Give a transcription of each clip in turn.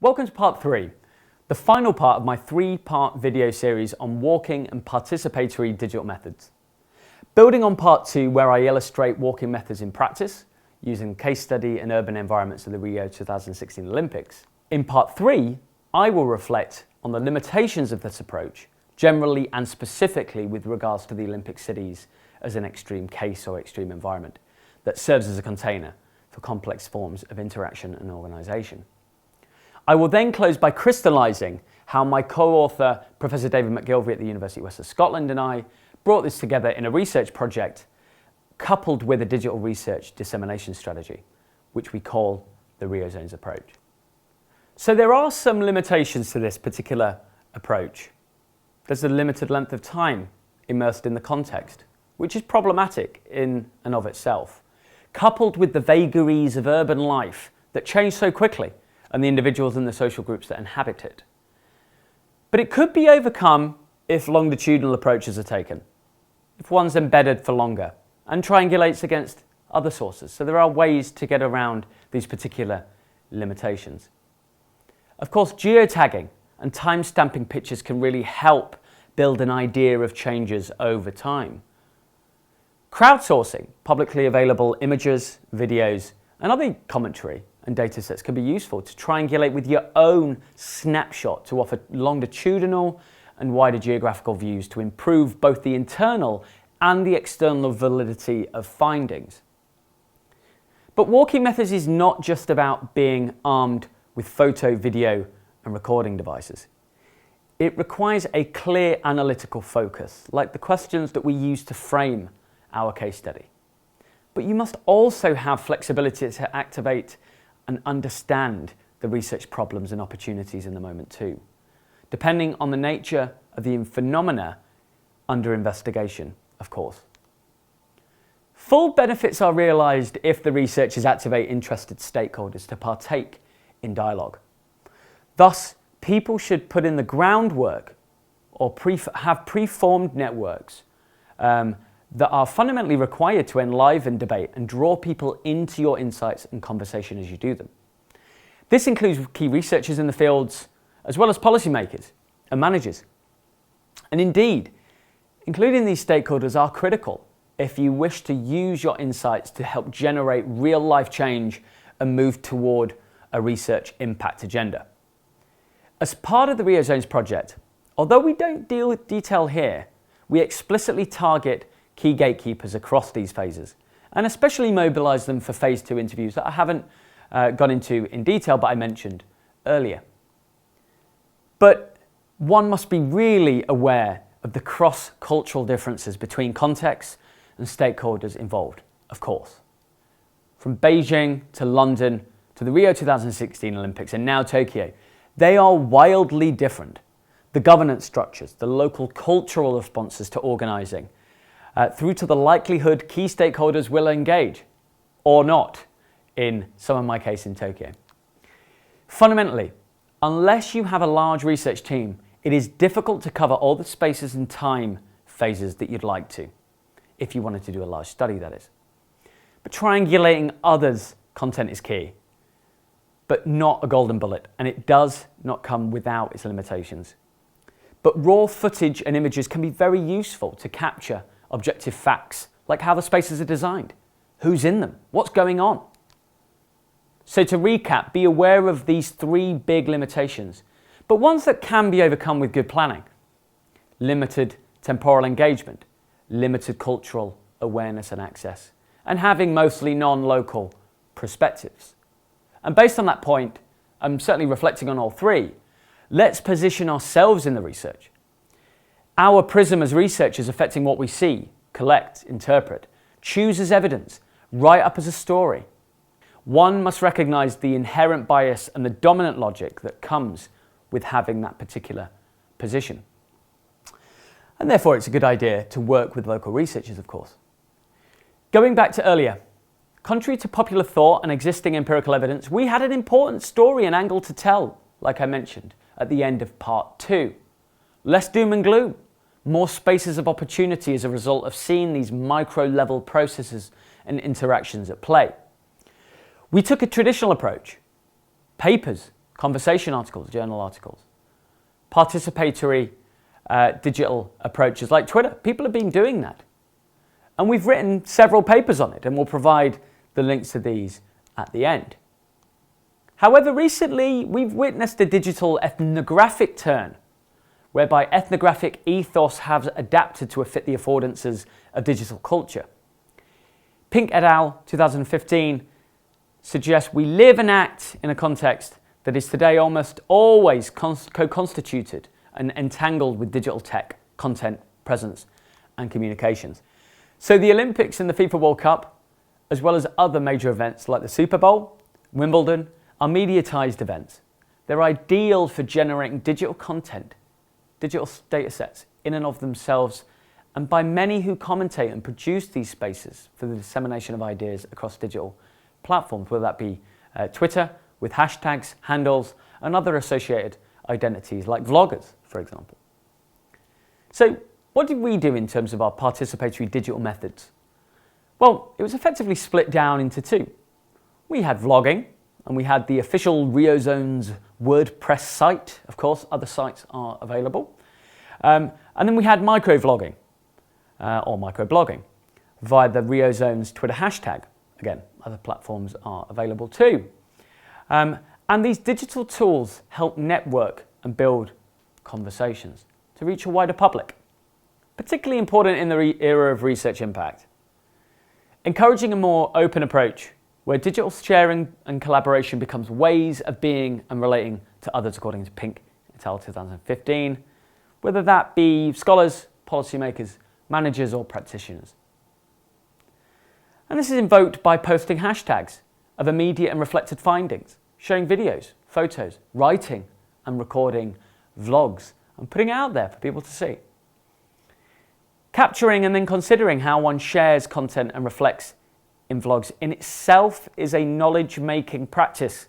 Welcome to part 3, the final part of my 3-part video series on walking and participatory digital methods. Building on part 2, where I illustrate walking methods in practice, using case study and urban environments of the Rio 2016 Olympics. In part 3, I will reflect on the limitations of this approach, generally and specifically with regards to the Olympic cities as an extreme case or extreme environment that serves as a container for complex forms of interaction and organisation. I will then close by crystallising how my co-author, Professor David McGilvray at the University of Western Scotland, and I brought this together in a research project coupled with a digital research dissemination strategy, which we call the Rio Zones approach. So there are some limitations to this particular approach. There's a limited length of time immersed in the context, which is problematic in and of itself, coupled with the vagaries of urban life that change so quickly and the individuals and the social groups that inhabit it. But it could be overcome if longitudinal approaches are taken, if one's embedded for longer and triangulates against other sources. So there are ways to get around these particular limitations. Of course, geotagging and time-stamping pictures can really help build an idea of changes over time. Crowdsourcing publicly available images, videos, and other commentary and data sets can be useful to triangulate with your own snapshot to offer longitudinal and wider geographical views to improve both the internal and the external validity of findings. But walking methods is not just about being armed with photo, video, and recording devices. It requires a clear analytical focus, like the questions that we use to frame our case study. But you must also have flexibility to activate and understand the research problems and opportunities in the moment too, depending on the nature of the phenomena under investigation, of course. Full benefits are realised if the researchers activate interested stakeholders to partake in dialogue. Thus, people should put in the groundwork or have preformed networks that are fundamentally required to enliven debate and draw people into your insights and conversation as you do them. This includes key researchers in the fields, as well as policymakers and managers. And indeed, including these stakeholders are critical if you wish to use your insights to help generate real-life change and move toward a research impact agenda. As part of the Rio Zones project, although we don't detail here, we explicitly target key gatekeepers across these phases, and especially mobilise them for phase 2 interviews that I haven't gone into in detail, but I mentioned earlier. But one must be really aware of the cross-cultural differences between contexts and stakeholders involved, of course. From Beijing to London to the Rio 2016 Olympics and now Tokyo, they are wildly different. The governance structures, the local cultural responses to organising, through to the likelihood key stakeholders will engage or not in some of my case in Tokyo. Fundamentally, unless you have a large research team, it is difficult to cover all the spaces and time phases that you'd like to, if you wanted to do a large study, that is. But triangulating others' content is key, but not a golden bullet, and it does not come without its limitations. But raw footage and images can be very useful to capture objective facts, like how the spaces are designed, who's in them, what's going on. So to recap, be aware of these 3 big limitations, but ones that can be overcome with good planning. Limited temporal engagement, limited cultural awareness and access, and having mostly non-local perspectives. And based on that point, I'm certainly reflecting on all 3, let's position ourselves in the research. Our prism as researchers affecting what we see, collect, interpret, choose as evidence, write up as a story. One must recognise the inherent bias and the dominant logic that comes with having that particular position. And therefore it's a good idea to work with local researchers, of course. Going back to earlier, contrary to popular thought and existing empirical evidence, we had an important story and angle to tell, like I mentioned at the end of part 2. Less doom and gloom, more spaces of opportunity as a result of seeing these micro-level processes and interactions at play. We took a traditional approach, papers, conversation articles, journal articles, participatory digital approaches like Twitter. People have been doing that. And we've written several papers on it, and we'll provide the links to these at the end. However, recently we've witnessed a digital ethnographic turn, whereby ethnographic ethos has adapted to fit the affordances of digital culture. Pink et al. 2015 suggests we live and act in a context that is today almost always co-constituted and entangled with digital tech, content, presence, and communications. So the Olympics and the FIFA World Cup, as well as other major events like the Super Bowl, Wimbledon, are mediatized events. They're ideal for generating digital content, digital data sets in and of themselves, and by many who commentate and produce these spaces for the dissemination of ideas across digital platforms, whether that be Twitter with hashtags, handles, and other associated identities like vloggers, for example. So what did we do in terms of our participatory digital methods? Well, it was effectively split down into two. We had vlogging, and we had the official RioZone's WordPress site. Of course, other sites are available. And then we had microvlogging, or microblogging, via the RioZone's Twitter hashtag. Again, other platforms are available too. And these digital tools help network and build conversations to reach a wider public, particularly important in the era of research impact. Encouraging a more open approach where digital sharing and collaboration becomes ways of being and relating to others, according to Pink et al. 2015, whether that be scholars, policymakers, managers, or practitioners. And this is invoked by posting hashtags of immediate and reflected findings, sharing videos, photos, writing and recording vlogs, and putting it out there for people to see. Capturing and then considering how one shares content and reflects in vlogs in itself is a knowledge-making practice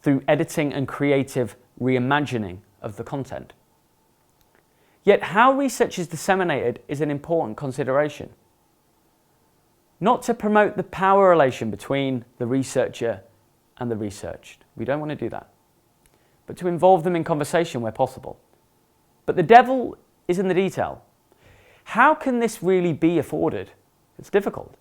through editing and creative reimagining of the content. Yet how research is disseminated is an important consideration. Not to promote the power relation between the researcher and the researched. We don't want to do that. But to involve them in conversation where possible. But the devil is in the detail. How can this really be afforded? It's difficult.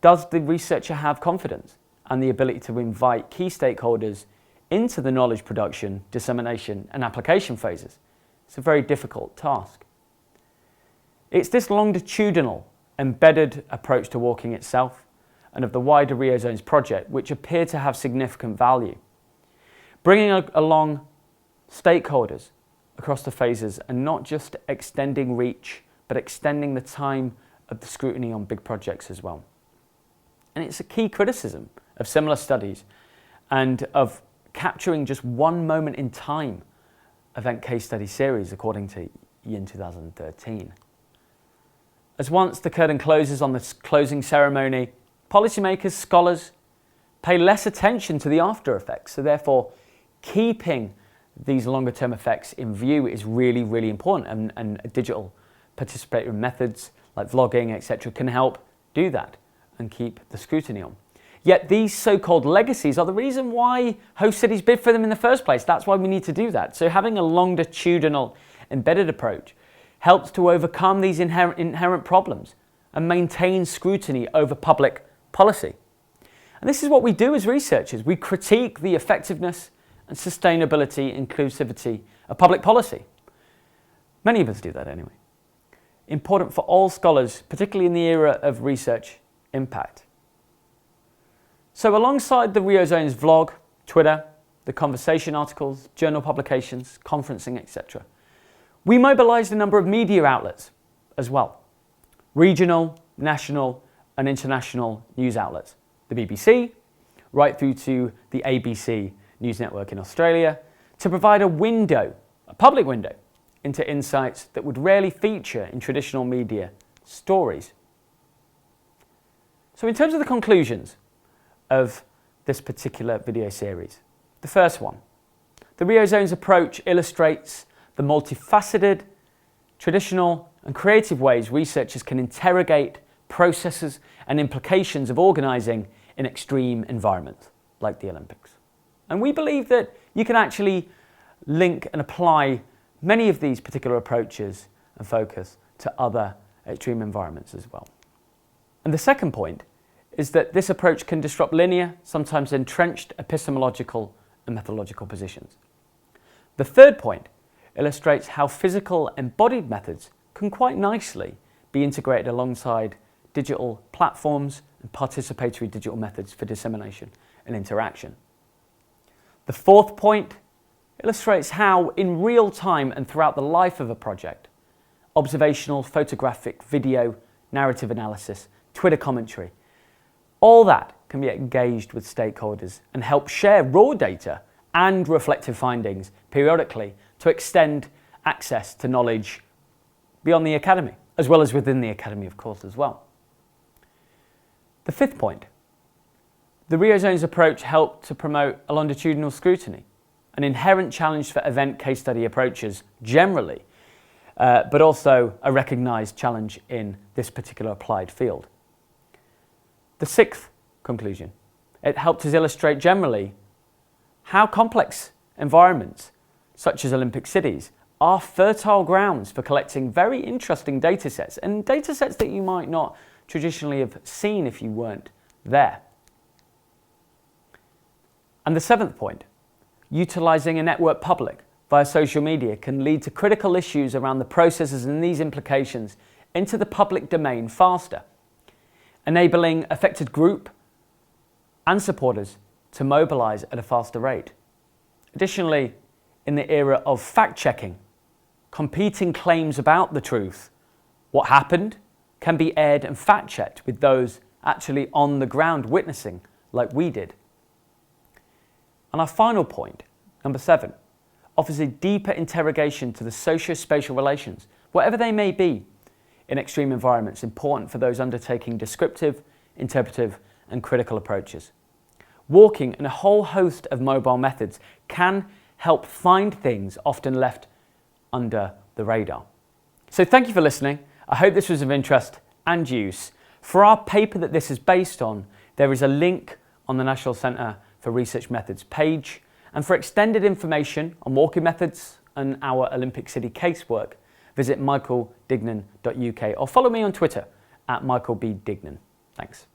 Does the researcher have confidence and the ability to invite key stakeholders into the knowledge production, dissemination, and application phases? It's a very difficult task. It's this longitudinal, embedded approach to walking itself and of the wider RioZones project which appear to have significant value. Bringing along stakeholders across the phases and not just extending reach, but extending the time of the scrutiny on big projects as well. And it's a key criticism of similar studies and of capturing just one moment in time event case study series, according to Yin 2013. As once the curtain closes on this closing ceremony, policymakers, scholars pay less attention to the after effects. So therefore, keeping these longer term effects in view is really, really important, and digital participatory methods like vlogging, etc. can help do that and keep the scrutiny on. Yet these so-called legacies are the reason why host cities bid for them in the first place. That's why we need to do that. So having a longitudinal embedded approach helps to overcome these inherent problems and maintain scrutiny over public policy. And this is what we do as researchers. We critique the effectiveness and sustainability, inclusivity of public policy. Many of us do that anyway. Important for all scholars, particularly in the era of research impact. So alongside the RioZones vlog, Twitter, the conversation articles, journal publications, conferencing, etc., we mobilised a number of media outlets as well. Regional, national and international news outlets. The BBC, right through to the ABC News Network in Australia, to provide a window, a public window, into insights that would rarely feature in traditional media stories. So in terms of the conclusions of this particular video series, the first one, the RioZones approach illustrates the multifaceted, traditional and creative ways researchers can interrogate processes and implications of organising in extreme environments like the Olympics. And we believe that you can actually link and apply many of these particular approaches and focus to other extreme environments as well. And the second point is that this approach can disrupt linear, sometimes entrenched epistemological and methodological positions. The third point illustrates how physical embodied methods can quite nicely be integrated alongside digital platforms and participatory digital methods for dissemination and interaction. The fourth point illustrates how, in real time and throughout the life of a project, observational, photographic, video, narrative analysis, Twitter commentary, all that can be engaged with stakeholders and help share raw data and reflective findings periodically to extend access to knowledge beyond the academy, as well as within the academy, of course, as well. The fifth point, the Rio Zones approach helped to promote a longitudinal scrutiny, an inherent challenge for event case study approaches generally, but also a recognised challenge in this particular applied field. The sixth conclusion, it helped us illustrate generally how complex environments, such as Olympic cities, are fertile grounds for collecting very interesting data sets, and data sets that you might not traditionally have seen if you weren't there. And the seventh point, utilising a network public via social media can lead to critical issues around the processes and these implications into the public domain faster, enabling affected group and supporters to mobilise at a faster rate. Additionally, in the era of fact-checking, competing claims about the truth, what happened, can be aired and fact-checked with those actually on the ground witnessing, like we did. And our final point, number 7, offers a deeper interrogation to the socio-spatial relations, whatever they may be, in extreme environments, important for those undertaking descriptive, interpretive, and critical approaches. Walking and a whole host of mobile methods can help find things often left under the radar. So thank you for listening. I hope this was of interest and use. For our paper that this is based on, there is a link on the National Centre for Research Methods page. And for extended information on walking methods and our Olympic City casework, visit michaeldignan.uk or follow me on Twitter @michaelbdignan. Thanks.